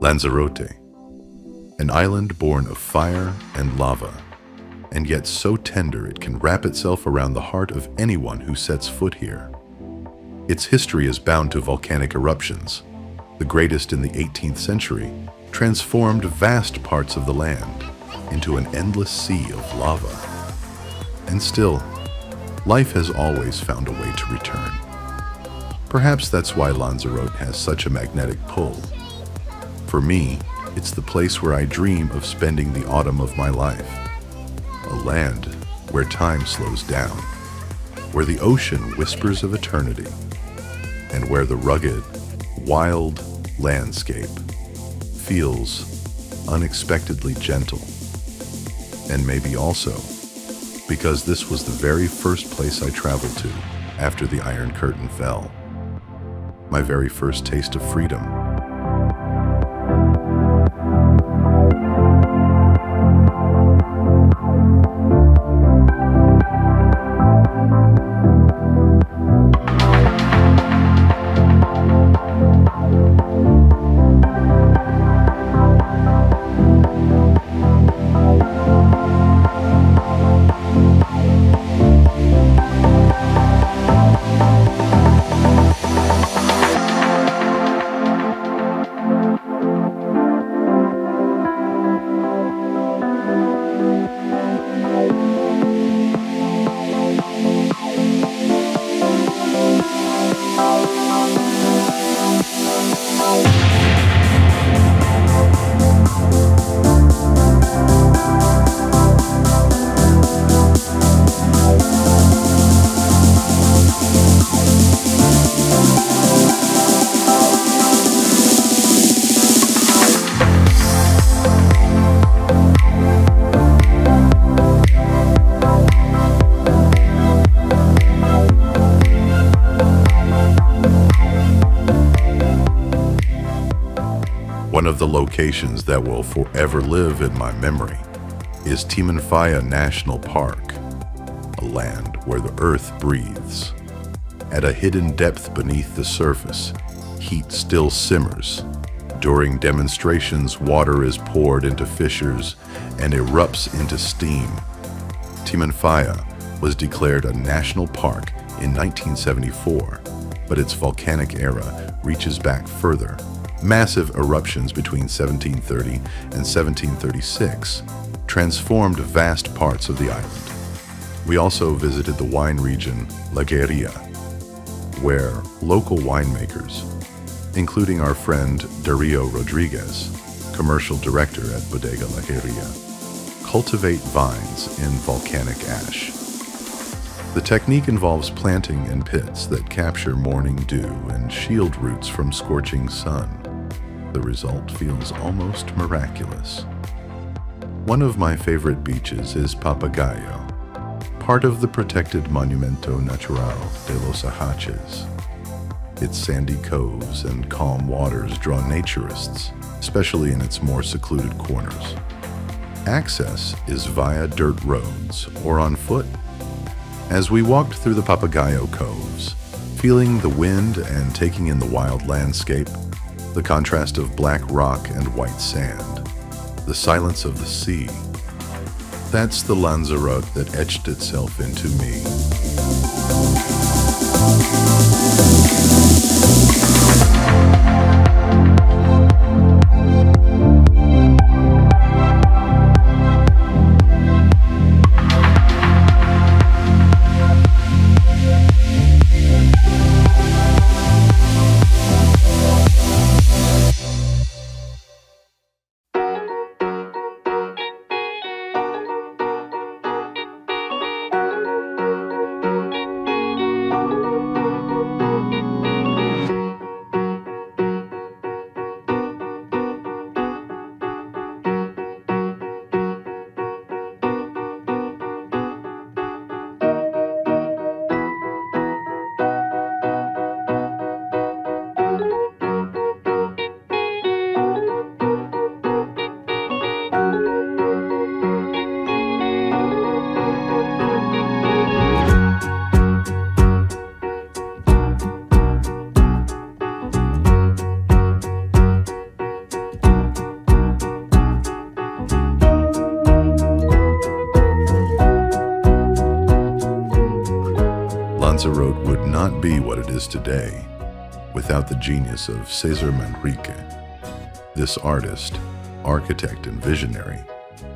Lanzarote, an island born of fire and lava, and yet so tender it can wrap itself around the heart of anyone who sets foot here. Its history is bound to volcanic eruptions. The greatest in the 18th century transformed vast parts of the land into an endless sea of lava. And still, life has always found a way to return. Perhaps that's why Lanzarote has such a magnetic pull. For me, it's the place where I dream of spending the autumn of my life. A land where time slows down, where the ocean whispers of eternity, and where the rugged, wild landscape feels unexpectedly gentle. And maybe also because this was the very first place I traveled to after the Iron Curtain fell. My very first taste of freedom. One of the locations that will forever live in my memory is Timanfaya National Park, a land where the earth breathes. At a hidden depth beneath the surface, heat still simmers. During demonstrations, water is poured into fissures and erupts into steam. Timanfaya was declared a national park in 1974, but its volcanic era reaches back further. Massive eruptions between 1730 and 1736 transformed vast parts of the island. We also visited the wine region La Geria, where local winemakers, including our friend Dario Rodriguez, commercial director at Bodega La Geria, cultivate vines in volcanic ash. The technique involves planting in pits that capture morning dew and shield roots from scorching sun. The result feels almost miraculous. One of my favorite beaches is Papagayo, part of the protected Monumento Natural de los Ajaches. Its sandy coves and calm waters draw naturists, especially in its more secluded corners. Access is via dirt roads or on foot. As we walked through the Papagayo coves, feeling the wind and taking in the wild landscape, the contrast of black rock and white sand, the silence of the sea, that's the Lanzarote that etched itself into me. Lanzarote would not be what it is today without the genius of César Manrique. This artist, architect and visionary,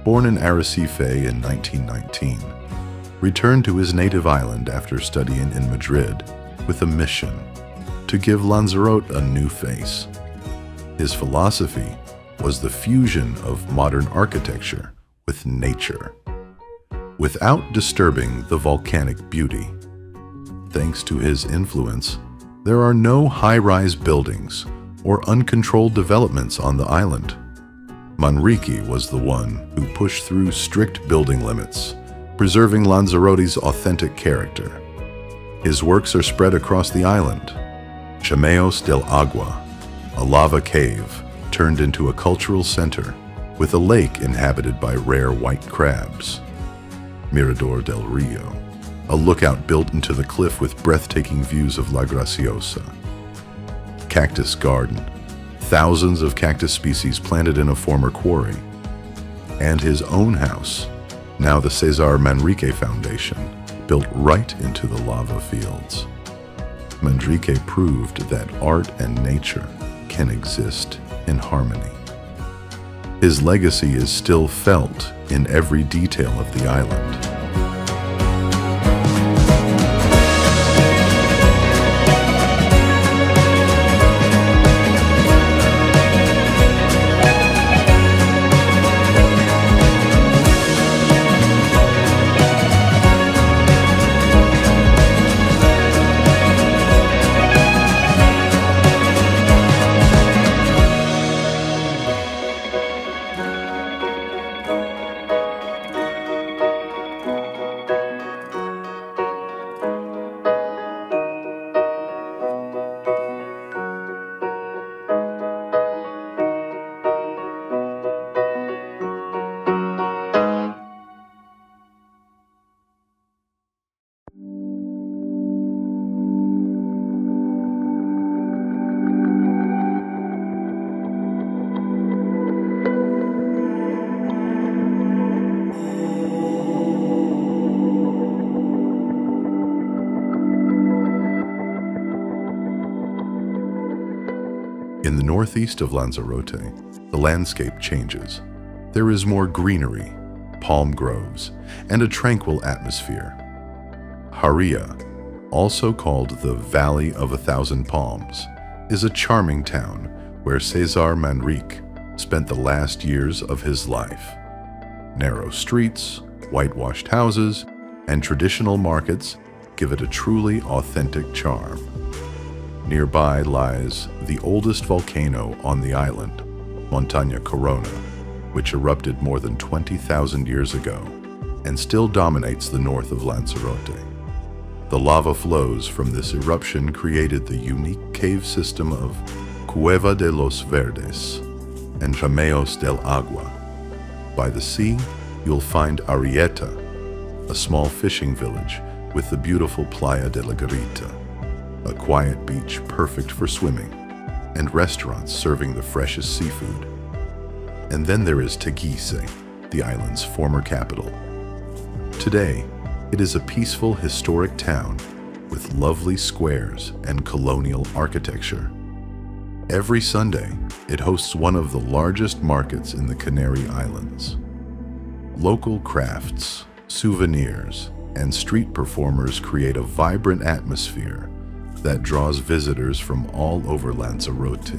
born in Arrecife in 1919, returned to his native island after studying in Madrid with a mission to give Lanzarote a new face. His philosophy was the fusion of modern architecture with nature, without disturbing the volcanic beauty. Thanks to his influence, there are no high-rise buildings or uncontrolled developments on the island. Manrique was the one who pushed through strict building limits, preserving Lanzarote's authentic character. His works are spread across the island. Chamaos del Agua, a lava cave turned into a cultural center with a lake inhabited by rare white crabs. Mirador del Rio, a lookout built into the cliff with breathtaking views of La Graciosa. Cactus Garden, thousands of cactus species planted in a former quarry. And his own house, now the César Manrique Foundation, built right into the lava fields. Manrique proved that art and nature can exist in harmony. His legacy is still felt in every detail of the island. In the northeast of Lanzarote, the landscape changes. There is more greenery, palm groves, and a tranquil atmosphere. Haria, also called the Valley of a Thousand Palms, is a charming town where César Manrique spent the last years of his life. Narrow streets, whitewashed houses, and traditional markets give it a truly authentic charm. Nearby lies the oldest volcano on the island, Montaña Corona, which erupted more than 20,000 years ago and still dominates the north of Lanzarote. The lava flows from this eruption created the unique cave system of Cueva de los Verdes and Chamaos del Agua. By the sea, you'll find Arrieta, a small fishing village with the beautiful Playa de la Geria, a quiet beach perfect for swimming, and restaurants serving the freshest seafood. And then there is Teguise, the island's former capital. Today, it is a peaceful historic town with lovely squares and colonial architecture. Every Sunday, it hosts one of the largest markets in the Canary Islands. Local crafts, souvenirs, and street performers create a vibrant atmosphere that draws visitors from all over Lanzarote.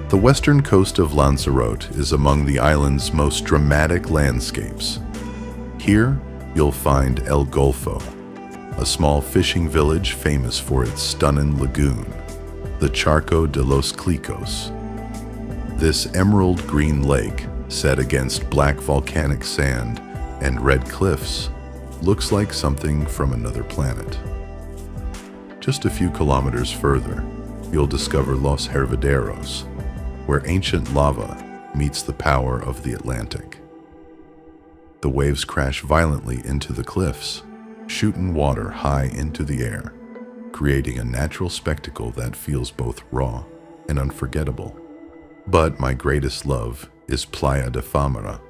The western coast of Lanzarote is among the island's most dramatic landscapes. Here, you'll find El Golfo, a small fishing village famous for its stunning lagoon, the Charco de los Clicos, This emerald green lake, set against black volcanic sand and red cliffs, looks like something from another planet. Just a few kilometers further, you'll discover Los Hervideros, where ancient lava meets the power of the Atlantic. The waves crash violently into the cliffs, shooting water high into the air, creating a natural spectacle that feels both raw and unforgettable. But my greatest love is Playa de Famara,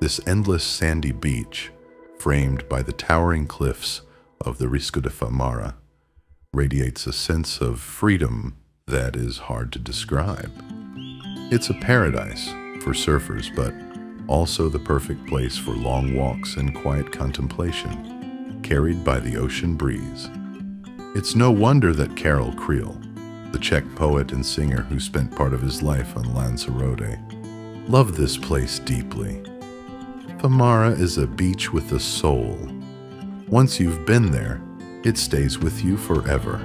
this endless sandy beach framed by the towering cliffs of the Risco de Famara, radiates a sense of freedom that is hard to describe. It's a paradise for surfers, but also the perfect place for long walks and quiet contemplation, carried by the ocean breeze. It's no wonder that Karel Kryl, the Czech poet and singer who spent part of his life on Lanzarote, loved this place deeply. Famara is a beach with a soul. Once you've been there, it stays with you forever.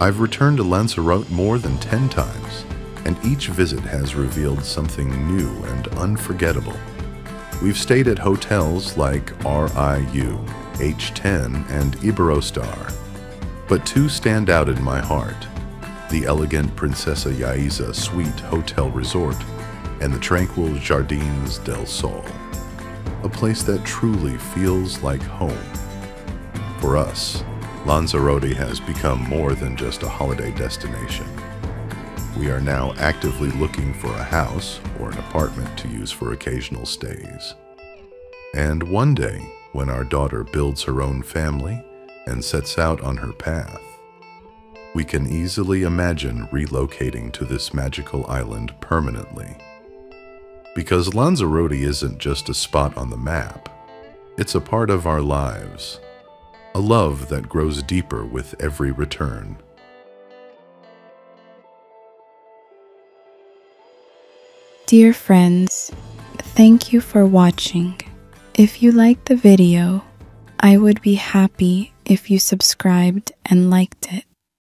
I've returned to Lanzarote more than 10 times, and each visit has revealed something new and unforgettable. We've stayed at hotels like RIU, H10, and Iberostar, but two stand out in my heart: the elegant Princesa Yaiza Suite Hotel Resort and the tranquil Jardines del Sol, a place that truly feels like home. For us, Lanzarote has become more than just a holiday destination. We are now actively looking for a house or an apartment to use for occasional stays. And one day, when our daughter builds her own family and sets out on her path, we can easily imagine relocating to this magical island permanently. Because Lanzarote isn't just a spot on the map, it's a part of our lives. A love that grows deeper with every return. Dear friends, thank you for watching. If you liked the video, I would be happy if you subscribed and liked it.